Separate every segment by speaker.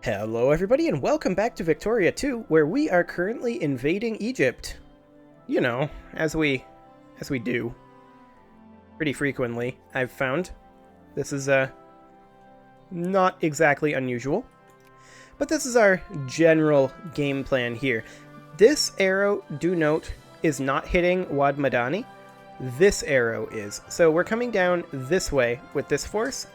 Speaker 1: Hello everybody and welcome back to Victoria 2, where we are currently invading Egypt. You know, as we do pretty frequently, I've found. This is not exactly unusual, but this is our general game plan here. This arrow, do note, is not hitting Wad Madani. This arrow is. So we're coming down this way with this force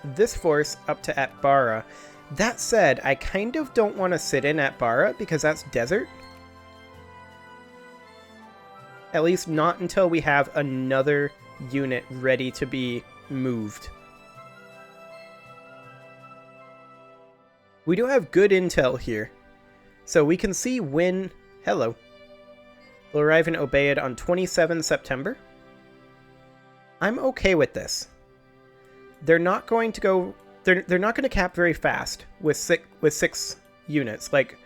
Speaker 1: up to Atbara. That said, I kind of don't want to sit in Atbara because that's desert. At least not until we have another unit ready to be moved. We do have good intel here. So we can see when... Hello. They'll arrive in Obeid on 27 September. I'm okay with this. They're not going to go... They're not going to cap very fast with six units. Like,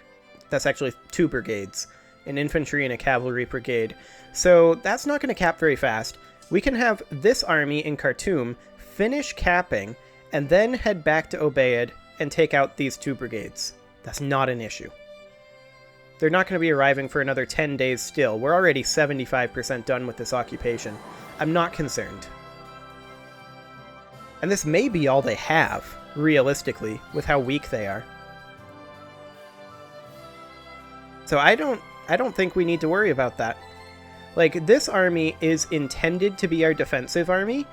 Speaker 1: that's actually 2 brigades. An infantry and a cavalry brigade. So that's not going to cap very fast. We can have this army in Khartoum finish capping and then head back to Obeid and take out these 2 brigades. That's not an issue. They're not going to be arriving for another 10 days still. We're already 75% done with this occupation. I'm not concerned. And this may be all they have, realistically, with how weak they are. So I don't think we need to worry about that. Like, this army is intended to be our defensive army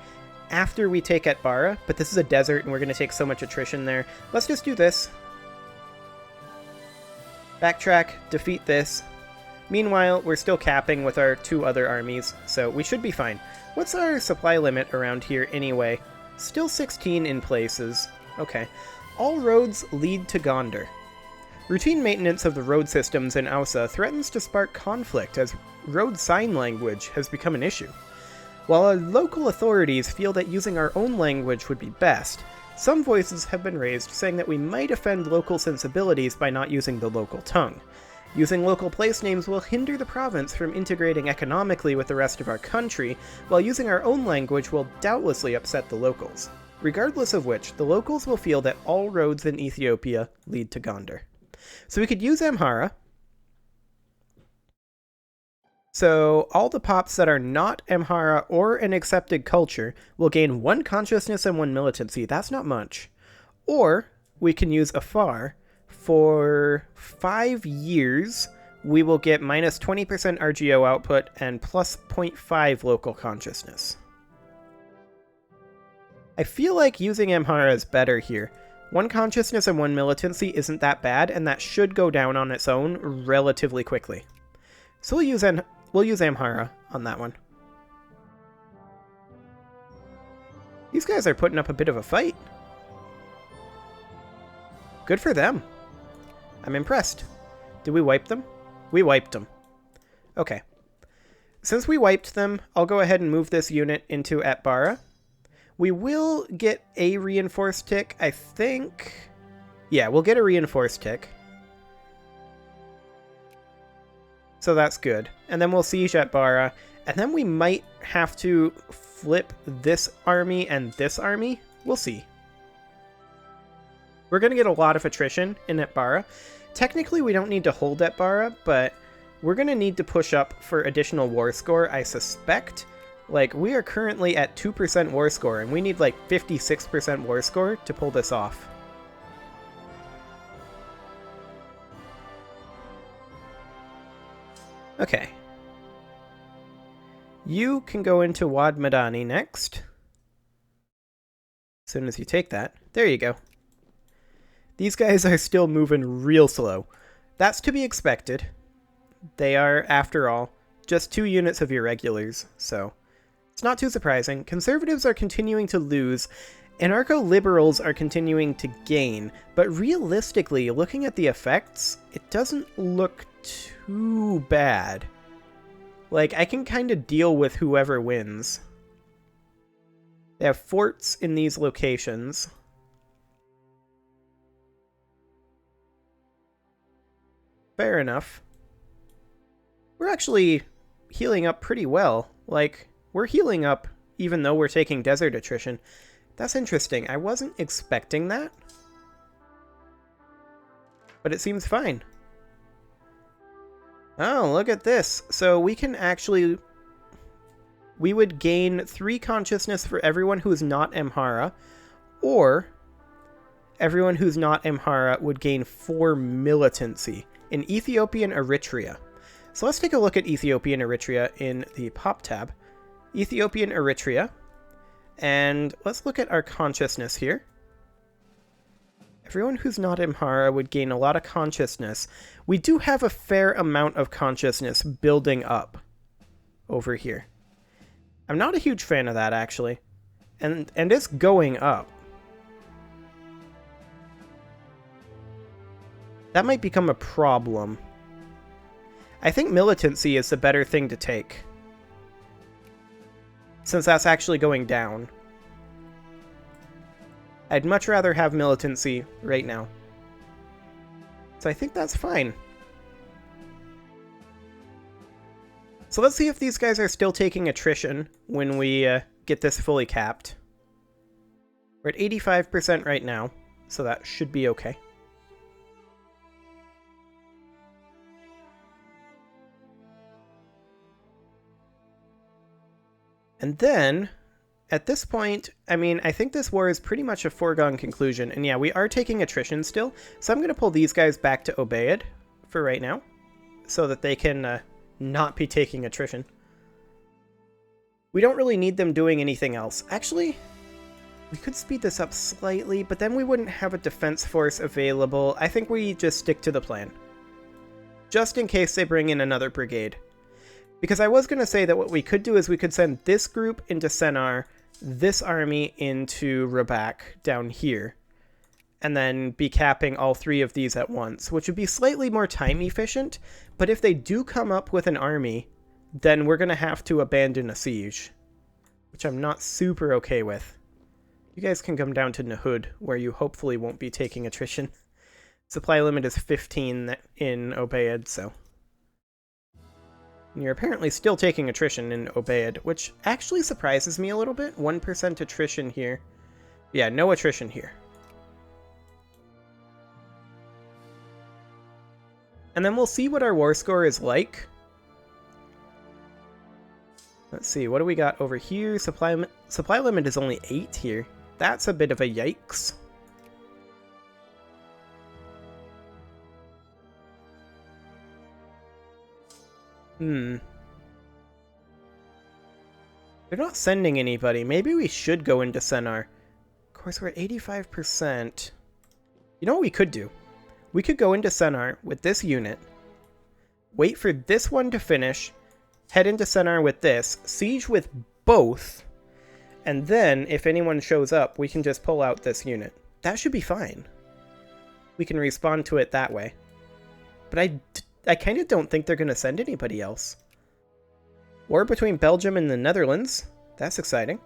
Speaker 1: after we take Atbara, but this is a desert and we're going to take so much attrition there. Let's just do this. Backtrack, defeat this. Meanwhile, we're still capping with our 2 other armies, so we should be fine. What's our supply limit around here anyway? Still 16 in places. Okay. All roads lead to Gondar. Routine maintenance of the road systems in Ausa threatens to spark conflict as road sign language has become an issue. While our local authorities feel that using our own language would be best, some voices have been raised saying that we might offend local sensibilities by not using the local tongue. Using local place names will hinder the province from integrating economically with the rest of our country, while using our own language will doubtlessly upset the locals. Regardless of which, the locals will feel that all roads in Ethiopia lead to Gondar. So we could use Amhara. So all the pops that are not Amhara or an accepted culture will gain 1 consciousness and 1 militancy. That's not much. Or we can use Afar. For 5 years, we will get minus 20% RGO output and plus 0.5 local consciousness. I feel like using Amhara is better here. 1 consciousness and 1 militancy isn't that bad, and that should go down on its own relatively quickly. So we'll use Amhara on that one. These guys are putting up a bit of a fight. Good for them. I'm impressed. Did we wipe them? We wiped them. Okay. Since we wiped them, I'll go ahead and move this unit into Atbara. We will get a reinforced tick, I think. Yeah, we'll get a reinforced tick. So that's good. And then we'll siege Atbara. And then we might have to flip this army and this army. We'll see. We're going to get a lot of attrition in Atbara. Technically, we don't need to hold Atbara, but we're going to need to push up for additional war score, I suspect. Like, we are currently at 2% war score, and we need like 56% war score to pull this off. Okay. You can go into Wad Madani next. As soon as you take that. There you go. These guys are still moving real slow. That's to be expected. They are, after all, just 2 units of irregulars, so it's not too surprising. Conservatives are continuing to lose, anarcho-liberals are continuing to gain, but realistically, looking at the effects, it doesn't look too bad. Like, I can kind of deal with whoever wins. They have forts in these locations. Fair enough. We're actually healing up pretty well. Like, we're healing up even though we're taking desert attrition. That's interesting. I wasn't expecting that. but it seems fine. Oh, look at this. So we can actually... We would gain 3 consciousness for everyone who's not Amhara, or everyone who's not Amhara would gain 4 militancy in Ethiopia and Eritrea. So let's take a look at Ethiopia and Eritrea in the pop tab. Ethiopia and Eritrea. And let's look at our consciousness here. Everyone who's not Amhara would gain a lot of consciousness. We do have a fair amount of consciousness building up over here. I'm not a huge fan of that, actually. And it's going up. That might become a problem. I think militancy is the better thing to take, since that's actually going down. I'd much rather have militancy right now. So I think that's fine. So let's see if these guys are still taking attrition when we get this fully capped. We're at 85% right now, so that should be okay. And then, at this point, I mean, I think this war is pretty much a foregone conclusion. And yeah, we are taking attrition still. So I'm going to pull these guys back to Obeid for right now, so that they can not be taking attrition. We don't really need them doing anything else. Actually, we could speed this up slightly, but then we wouldn't have a defense force available. I think we just stick to the plan, just in case they bring in another brigade. Because I was going to say that what we could do is we could send this group into Sennar, this army into Rabak down here, and then be capping all 3 of these at once, which would be slightly more time efficient, but if they do come up with an army, then we're going to have to abandon a siege, which I'm not super okay with. You guys can come down to Nahud, where you hopefully won't be taking attrition. Supply limit is 15 in Obeid, so... And you're apparently still taking attrition in Obeid, which actually surprises me a little bit. 1% attrition here. Yeah, no attrition here. And then we'll see what our war score is like. Let's see, what do we got over here? Supply limit is only 8 here. That's a bit of a yikes. They're not sending anybody. Maybe we should go into Sennar. Of course, we're at 85%. You know what we could do? We could go into Sennar with this unit, wait for this one to finish, head into Sennar with this, siege with both, and then, if anyone shows up, we can just pull out this unit. That should be fine. We can respond to it that way. But I kind of don't think they're going to send anybody else. War between Belgium and the Netherlands. That's exciting.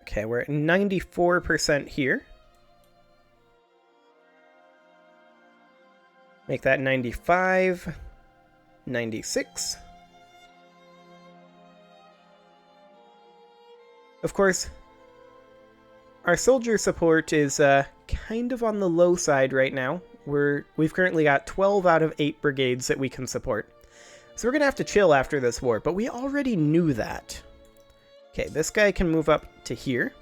Speaker 1: Okay, we're at 94% here. Make that 95. 96. Of course, our soldier support is kind of on the low side right now. We've currently got 12 out of 8 brigades that we can support. So we're going to have to chill after this war, but we already knew that. Okay, this guy can move up to here.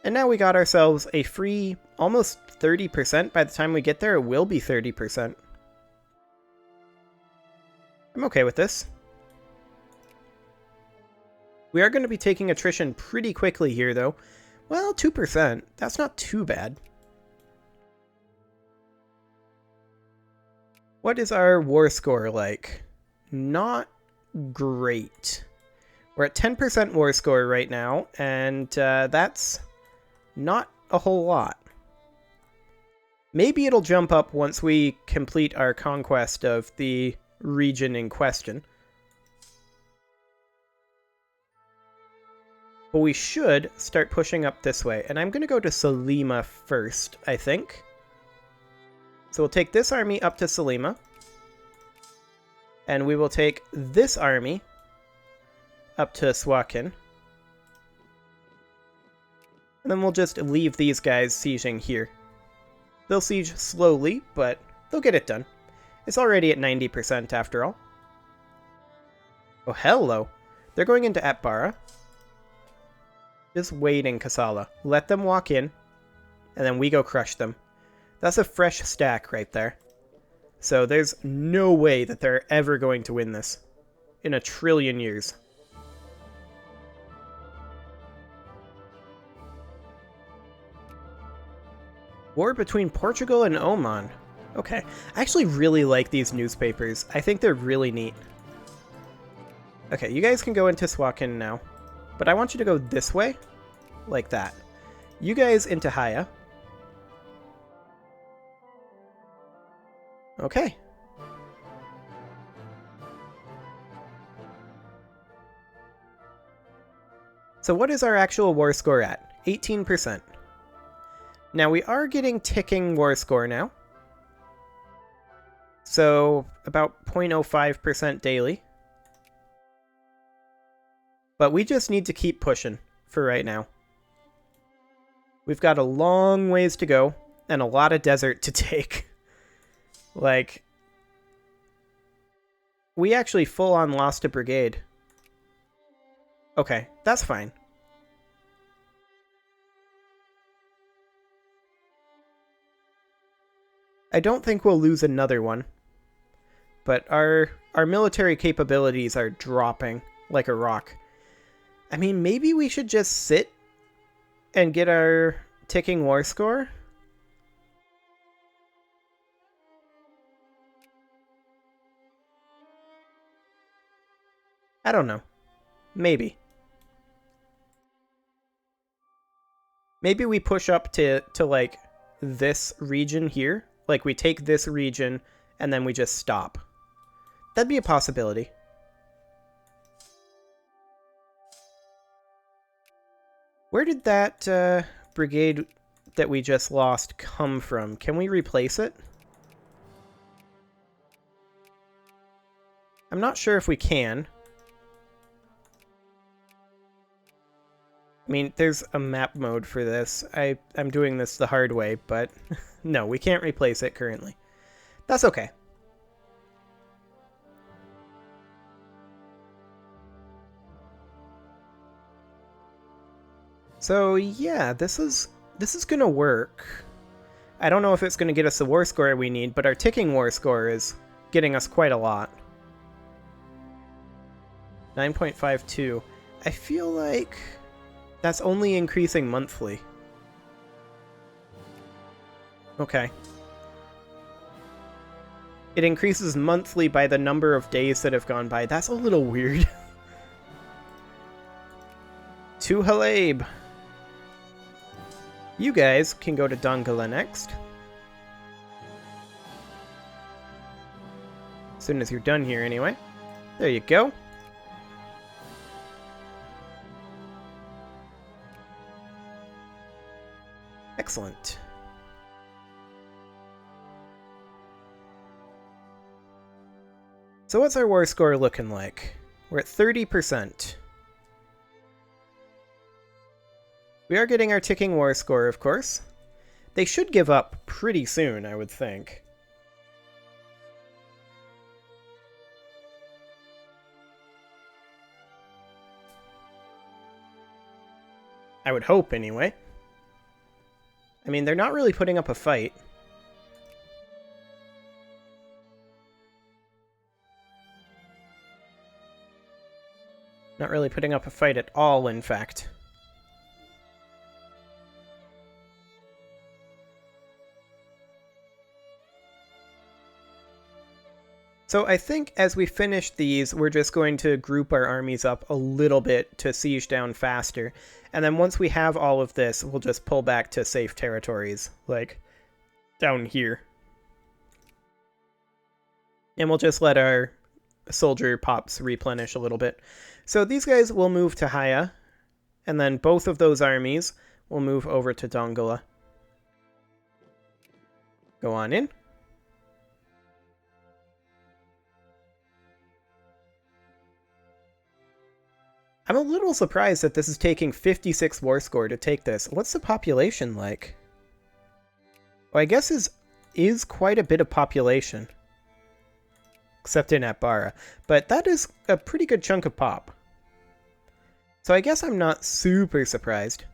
Speaker 1: And now we got ourselves a free almost 30%. By the time we get there, it will be 30%. I'm okay with this. We are going to be taking attrition pretty quickly here, though. Well, 2%. That's not too bad. What is our war score like? Not great. We're at 10% war score right now, and that's not a whole lot. Maybe it'll jump up once we complete our conquest of the region in question. But we should start pushing up this way, and I'm going to go to Salima first, I think. So we'll take this army up to Salima, and we will take this army up to Swakin. And then we'll just leave these guys sieging here. They'll siege slowly, but they'll get it done. It's already at 90% after all. Oh, hello. They're going into Atbara. Just waiting, Kassala. Let them walk in, and then we go crush them. That's a fresh stack right there. So there's no way that they're ever going to win this. In a trillion years. War between Portugal and Oman. Okay. I actually really like these newspapers. I think they're really neat. Okay, you guys can go into Suakin now. But I want you to go this way. Like that. You guys into Haya. Okay. So what is our actual war score at? 18%. Now we are getting ticking war score now. So about 0.05% daily. But we just need to keep pushing for right now. We've got a long ways to go and a lot of desert to take. Like, we actually full on lost a brigade. Okay, that's fine. I don't think we'll lose another one. But our military capabilities are dropping like a rock. I mean, maybe we should just sit and get our ticking war score? I don't know. Maybe. Maybe we push up to like this region here. Like we take this region and then we just stop. That'd be a possibility. Where did that brigade that we just lost come from? Can we replace it? I'm not sure if we can. I mean, there's a map mode for this. I'm doing this the hard way, but no, we can't replace it currently. That's okay. So yeah, this is gonna work. I don't know if it's gonna get us the war score we need, but our ticking war score is getting us quite a lot. 9.52. I feel like that's only increasing monthly. Okay. It increases monthly by the number of days that have gone by. That's a little weird. To Haleb. You guys can go to Dongola next. As soon as you're done here, anyway. There you go. Excellent. So what's our war score looking like? We're at 30%. We are getting our ticking war score, of course. They should give up pretty soon, I would think. I would hope, anyway. I mean, they're not really putting up a fight. Not really putting up a fight at all, in fact. So I think as we finish these, we're just going to group our armies up a little bit to siege down faster. And then once we have all of this, we'll just pull back to safe territories, like down here. And we'll just let our soldier pops replenish a little bit. So these guys will move to Haya, and then both of those armies will move over to Dongola. Go on in. I'm a little surprised that this is taking 56 war score to take this. What's the population like? Well, I guess is quite a bit of population. Except in Atbara. But that is a pretty good chunk of pop. So I guess I'm not super surprised.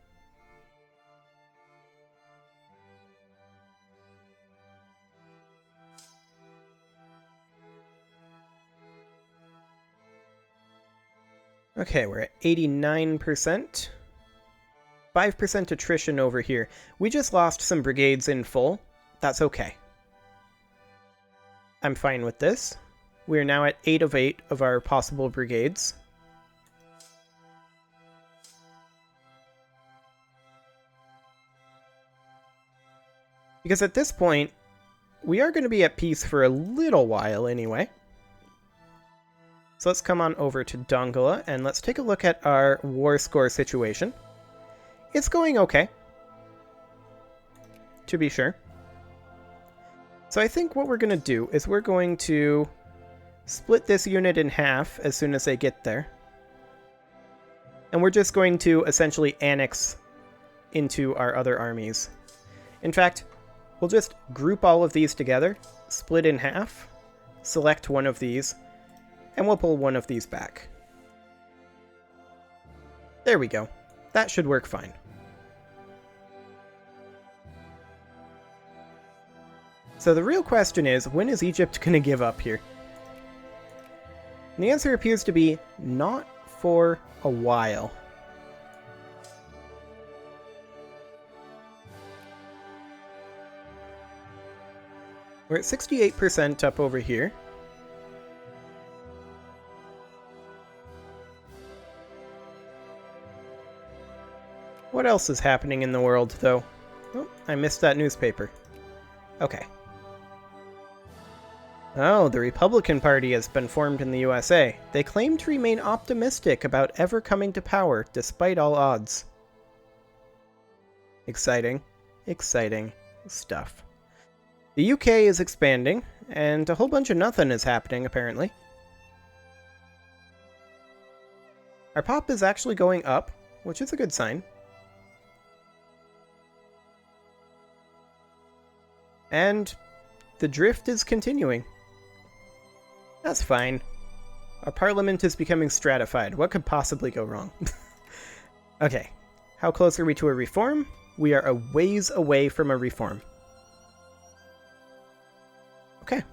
Speaker 1: Okay, we're at 89%. 5% attrition over here. We just lost some brigades in full. That's okay. I'm fine with this. We're now at 8 of 8 of our possible brigades. Because at this point, we are going to be at peace for a little while anyway. So let's come on over to Dongola, and let's take a look at our war score situation. It's going okay, to be sure. So I think what we're going to do is we're going to split this unit in half as soon as they get there. And we're just going to essentially annex into our other armies. In fact, we'll just group all of these together, split in half, select one of these, and we'll pull one of these back. There we go. That should work fine. So the real question is, when is Egypt going to give up here? And the answer appears to be not for a while. We're at 68% up over here. What else is happening in the world, though? Oh, I missed that newspaper. Okay. Oh, the Republican Party has been formed in the USA. They claim to remain optimistic about ever coming to power, despite all odds. Exciting. Exciting stuff. The UK is expanding, and a whole bunch of nothing is happening, apparently. Our pop is actually going up, which is a good sign. And the drift is continuing. That's fine. Our parliament is becoming stratified. What could possibly go wrong? Okay. How close are we to a reform? We are a ways away from a reform. Okay.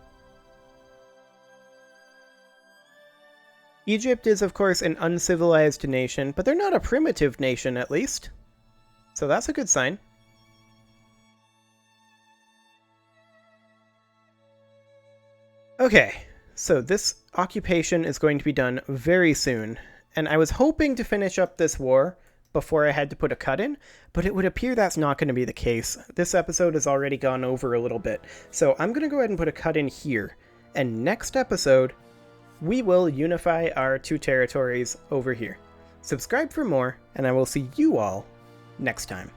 Speaker 1: Egypt is, of course, an uncivilized nation, but they're not a primitive nation, at least. So that's a good sign. Okay, so this occupation is going to be done very soon, and I was hoping to finish up this war before I had to put a cut in, but it would appear that's not going to be the case. This episode has already gone over a little bit, so I'm going to go ahead and put a cut in here, and next episode, we will unify our two territories over here. Subscribe for more, and I will see you all next time.